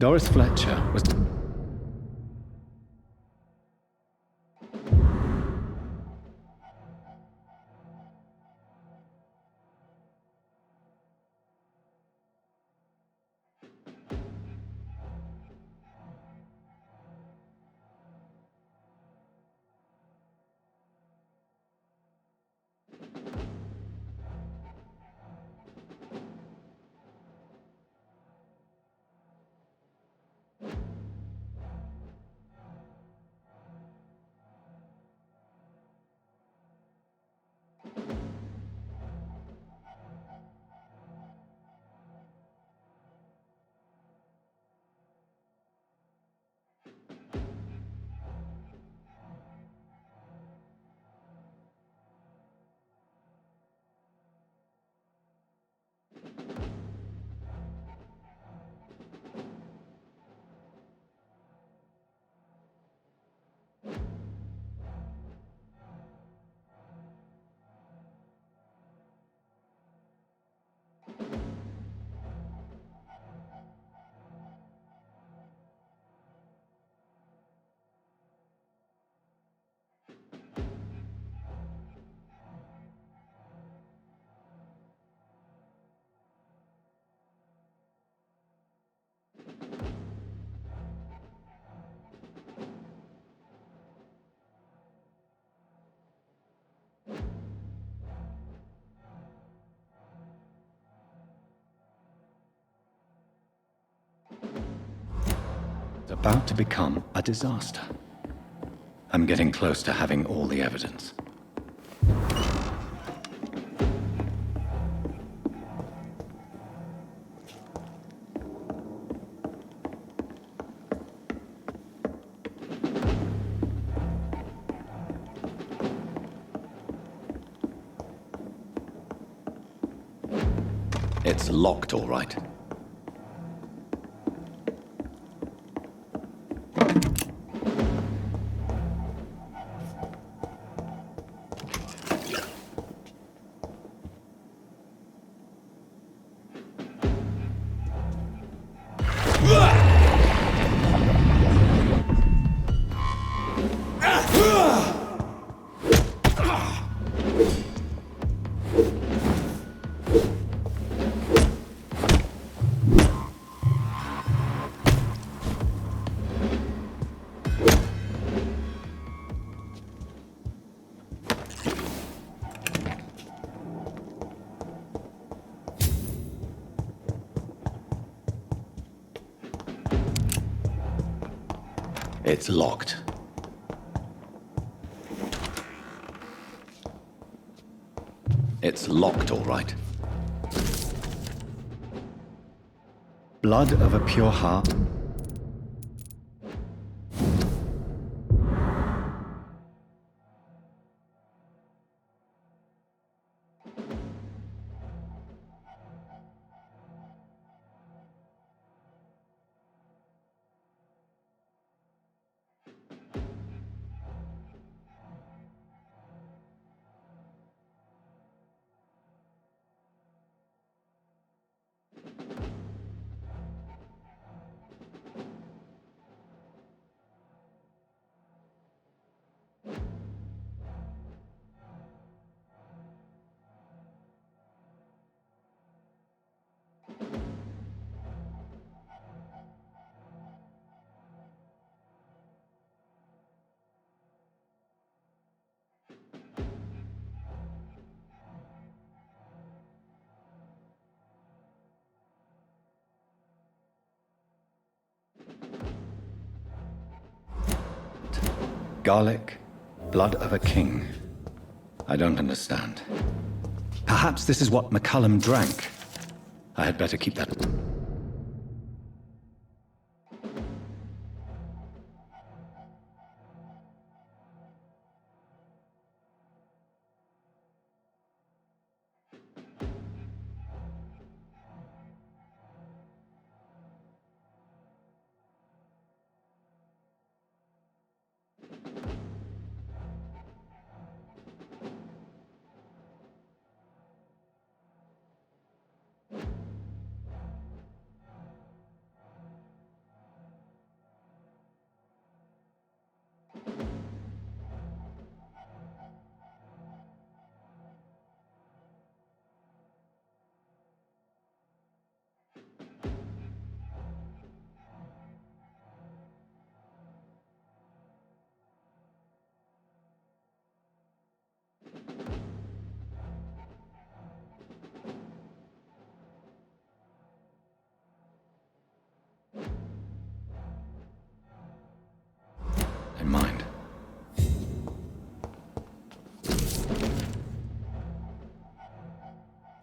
Doris Fletcher was... about to become a disaster. I'm getting close to having all the evidence. It's locked, all right. It's locked. It's locked, all right. Blood of a pure heart. Garlic, blood of a king. I don't understand. Perhaps this is what McCullum drank. I had better keep that.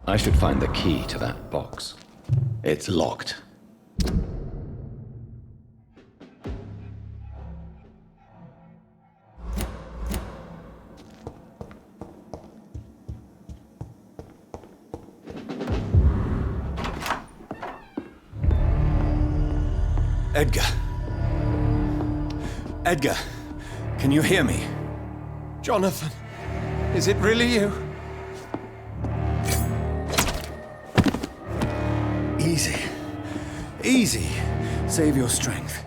I should find the key to that box. It's locked. Edgar. Edgar, can you hear me? Jonathan, is it really you? Easy. Easy. Save your strength.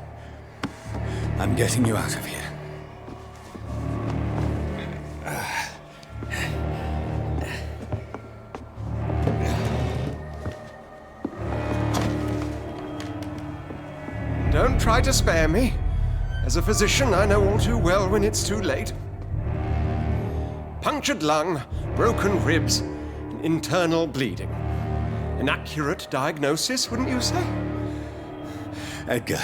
I'm getting you out of here. Don't try to spare me. As a physician, I know all too well when it's too late. Punctured lung, broken ribs, and internal bleeding. An accurate diagnosis, wouldn't you say? Edgar,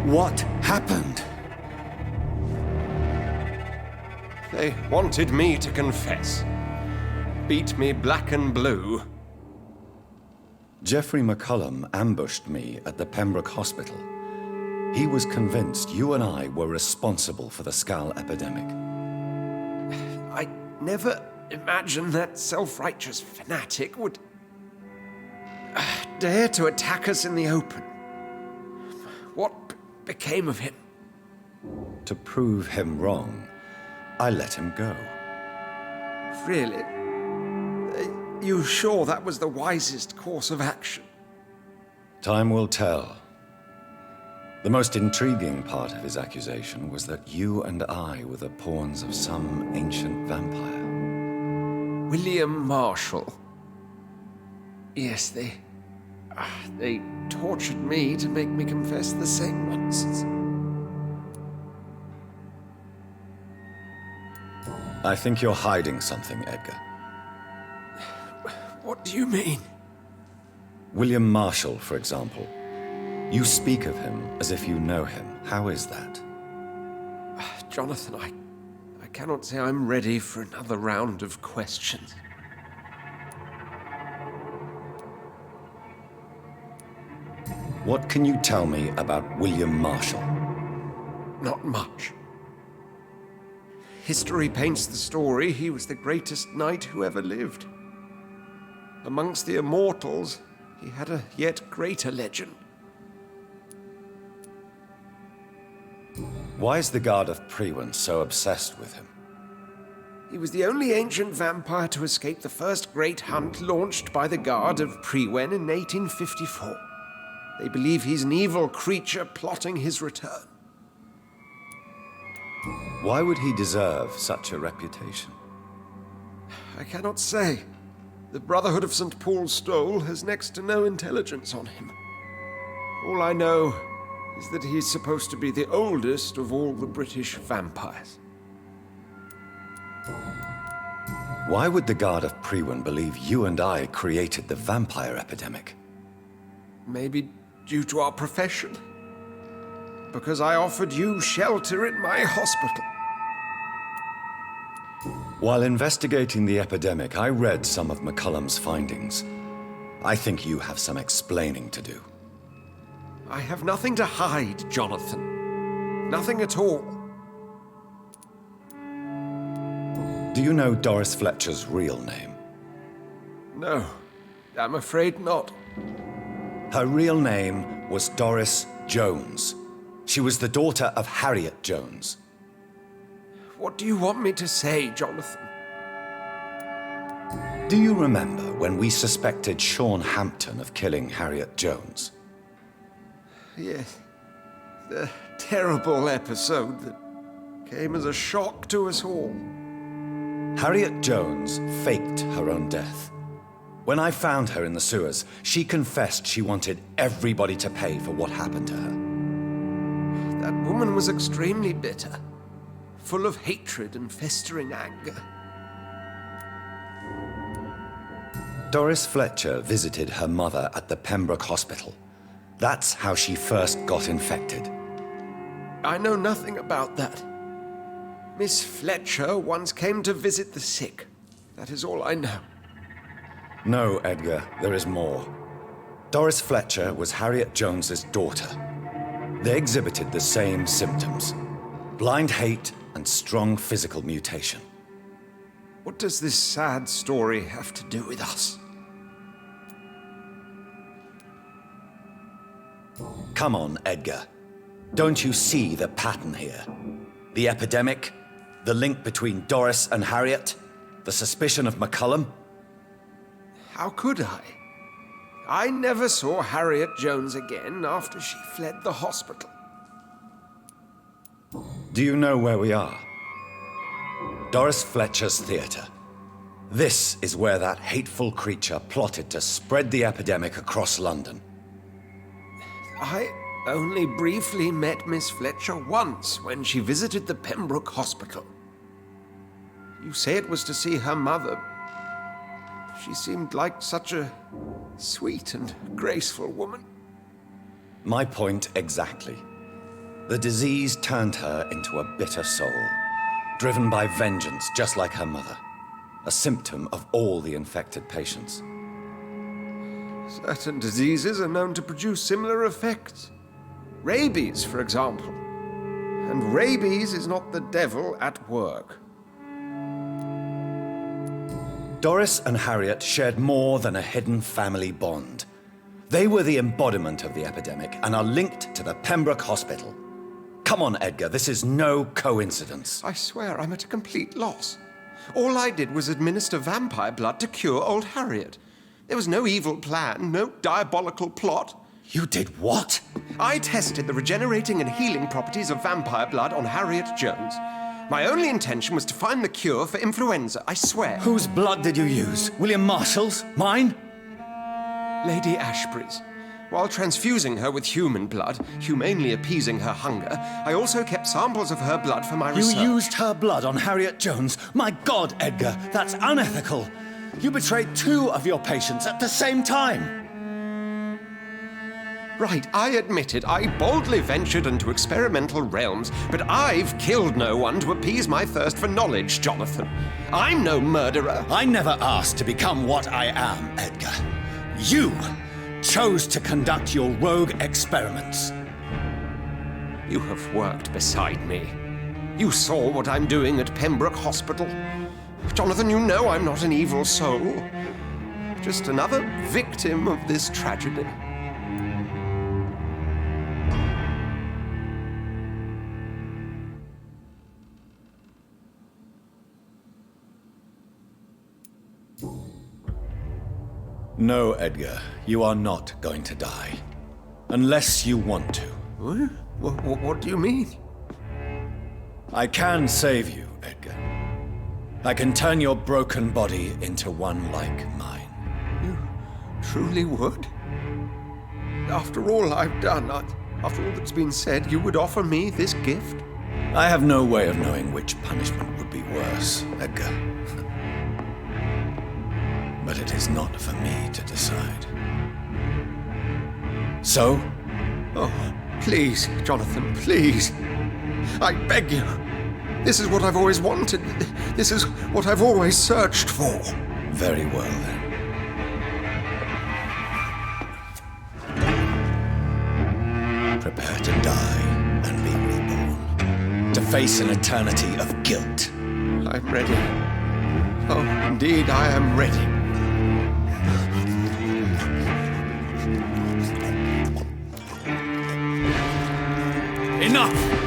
what happened? They wanted me to confess. Beat me black and blue. Geoffrey McCullum ambushed me at the Pembroke Hospital. He was convinced you and I were responsible for the Skull epidemic. I never imagined that self-righteous fanatic would dare to attack us in the open. What became of him? To prove him wrong, I let him go. Really? Are you sure that was the wisest course of action? Time will tell. The most intriguing part of his accusation was that you and I were the pawns of some ancient vampire. William Marshall. Yes, they tortured me to make me confess the same nonsense. I think you're hiding something, Edgar. What do you mean? William Marshall, for example. You speak of him as if you know him. How is that? Jonathan, I cannot say I'm ready for another round of questions. What can you tell me about William Marshall? Not much. History paints the story he was the greatest knight who ever lived. Amongst the immortals, he had a yet greater legend. Why is the Guard of Priwen so obsessed with him? He was the only ancient vampire to escape the first great hunt launched by the Guard of Priwen in 1854. They believe he's an evil creature plotting his return. Why would he deserve such a reputation? I cannot say. The Brotherhood of St. Paul's Stole has next to no intelligence on him. All I know is that he's supposed to be the oldest of all the British vampires. Why would the Guard of Priwen believe you and I created the vampire epidemic? Maybe due to our profession. Because I offered you shelter in my hospital. While investigating the epidemic, I read some of McCullum's findings. I think you have some explaining to do. I have nothing to hide, Jonathan. Nothing at all. Do you know Doris Fletcher's real name? No, I'm afraid not. Her real name was Doris Jones. She was the daughter of Harriet Jones. What do you want me to say, Jonathan? Do you remember when we suspected Sean Hampton of killing Harriet Jones? Yes. The terrible episode that came as a shock to us all. Harriet Jones faked her own death. When I found her in the sewers, she confessed she wanted everybody to pay for what happened to her. That woman was extremely bitter, full of hatred and festering anger. Doris Fletcher visited her mother at the Pembroke Hospital. That's how she first got infected. I know nothing about that. Miss Fletcher once came to visit the sick. That is all I know. No, Edgar, there is more. Doris Fletcher was Harriet Jones's daughter. They exhibited the same symptoms: blind hate and strong physical mutation. What does this sad story have to do with us? Come on, Edgar. Don't you see the pattern here? The epidemic, the link between Doris and Harriet, the suspicion of McCullum. How could I? I never saw Harriet Jones again after she fled the hospital. Do you know where we are? Doris Fletcher's theatre. This is where that hateful creature plotted to spread the epidemic across London. I only briefly met Miss Fletcher once when she visited the Pembroke Hospital. You say it was to see her mother. She seemed like such a sweet and graceful woman. My point exactly. The disease turned her into a bitter soul, driven by vengeance just like her mother. A symptom of all the infected patients. Certain diseases are known to produce similar effects. Rabies, for example. And rabies is not the devil at work. Doris and Harriet shared more than a hidden family bond. They were the embodiment of the epidemic and are linked to the Pembroke Hospital. Come on, Edgar, this is no coincidence. I swear I'm at a complete loss. All I did was administer vampire blood to cure old Harriet. There was no evil plan, no diabolical plot. You did what? I tested the regenerating and healing properties of vampire blood on Harriet Jones. My only intention was to find the cure for influenza, I swear. Whose blood did you use? William Marshall's? Mine? Lady Ashbury's. While transfusing her with human blood, humanely appeasing her hunger, I also kept samples of her blood for my research. You used her blood on Harriet Jones? My God, Edgar, that's unethical. You betrayed 2 of your patients at the same time. Right, I admit it. I boldly ventured into experimental realms, but I've killed no one to appease my thirst for knowledge, Jonathan. I'm no murderer. I never asked to become what I am, Edgar. You chose to conduct your rogue experiments. You have worked beside me. You saw what I'm doing at Pembroke Hospital. Jonathan, you know I'm not an evil soul. Just another victim of this tragedy. No, Edgar, you are not going to die. Unless you want to. What do you mean? I can save you, Edgar. I can turn your broken body into one like mine. You truly would? After all I've done, after all that's been said, you would offer me this gift? I have no way of knowing which punishment would be worse, Edgar. But it is not for me to decide. So? Oh, please, Jonathan, please. I beg you. This is what I've always wanted. This is what I've always searched for. Very well, then. Prepare to die and be reborn. To face an eternity of guilt. I'm ready. Oh, indeed, I am ready. Enough!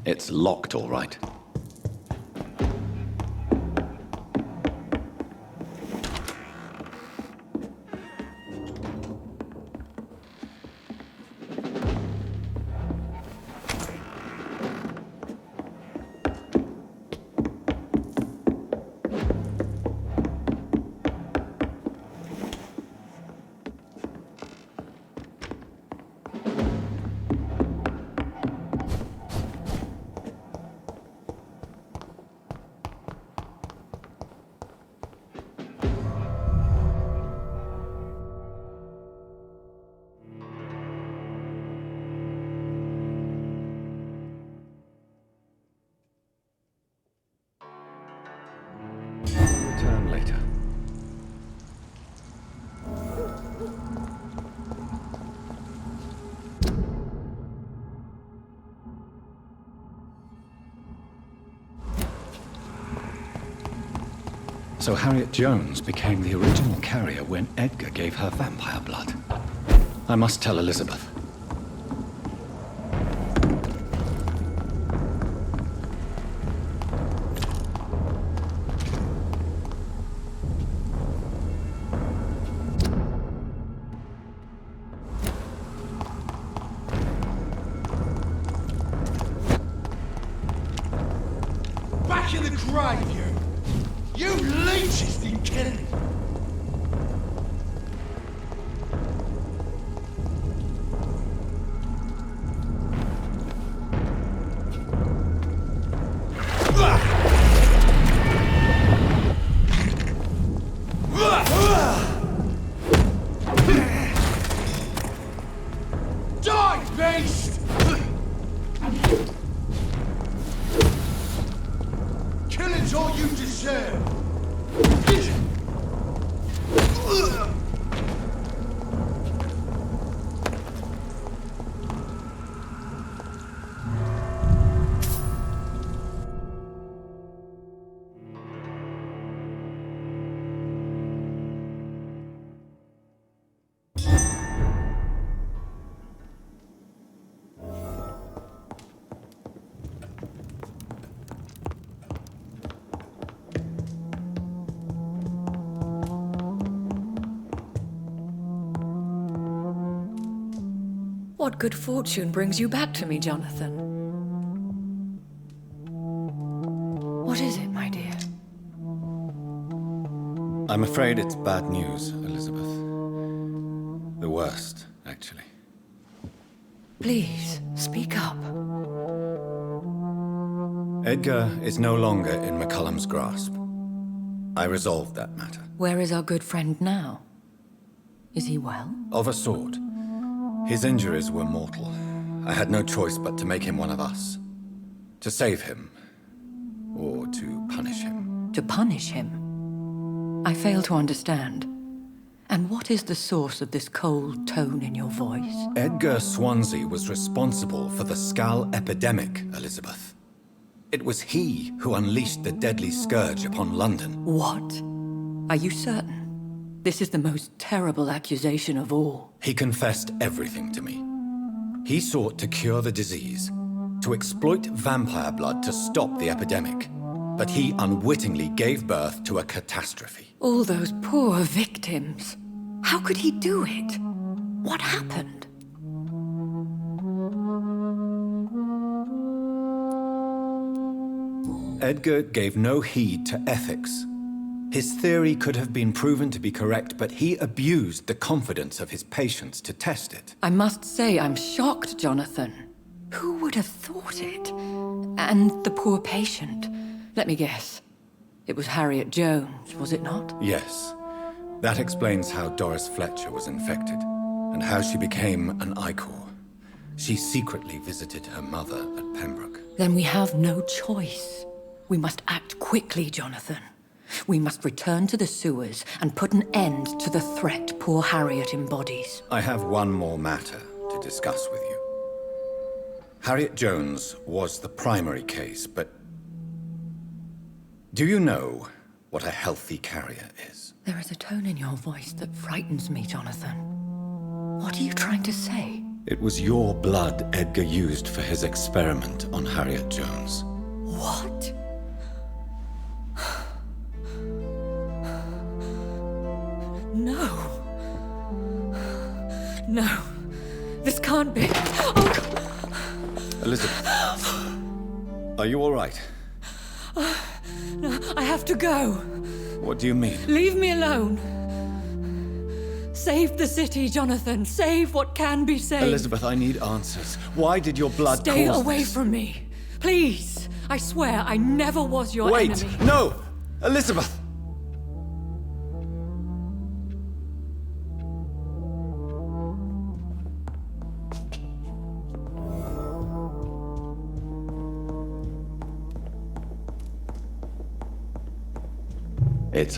It's locked, all right. Return later. So Harriet Jones became the original carrier when Edgar gave her vampire blood. I must tell Elizabeth. Back in the grave, you! You leeches didn't kill him! Die, beast! Killing's all you deserve! What good fortune brings you back to me, Jonathan? What is it, my dear? I'm afraid it's bad news, Elizabeth. The worst, actually. Please, speak up. Edgar is no longer in McCullum's grasp. I resolved that matter. Where is our good friend now? Is he well? Of a sort. His injuries were mortal. I had no choice but to make him one of us. To save him. Or to punish him. To punish him? I fail to understand. And what is the source of this cold tone in your voice? Edgar Swansea was responsible for the Skull epidemic, Elizabeth. It was he who unleashed the deadly scourge upon London. What? Are you certain? This is the most terrible accusation of all. He confessed everything to me. He sought to cure the disease, to exploit vampire blood to stop the epidemic. But he unwittingly gave birth to a catastrophe. All those poor victims. How could he do it? What happened? Edgar gave no heed to ethics. His theory could have been proven to be correct, but he abused the confidence of his patients to test it. I must say I'm shocked, Jonathan. Who would have thought it? And the poor patient. Let me guess. It was Harriet Jones, was it not? Yes. That explains how Doris Fletcher was infected, and how she became an Ichor. She secretly visited her mother at Pembroke. Then we have no choice. We must act quickly, Jonathan. We must return to the sewers and put an end to the threat poor Harriet embodies. I have one more matter to discuss with you. Harriet Jones was the primary case, but do you know what a healthy carrier is? There is a tone in your voice that frightens me, Jonathan. What are you trying to say? It was your blood Edgar used for his experiment on Harriet Jones. What? No. No. This can't be. Oh, God. Elizabeth, are you all right? No, I have to go. What do you mean? Leave me alone. Save the city, Jonathan. Save what can be saved. Elizabeth, I need answers. Why did your blood Stay cause away this? from me. Please. I swear I never was your Wait! enemy. No! Elizabeth! It's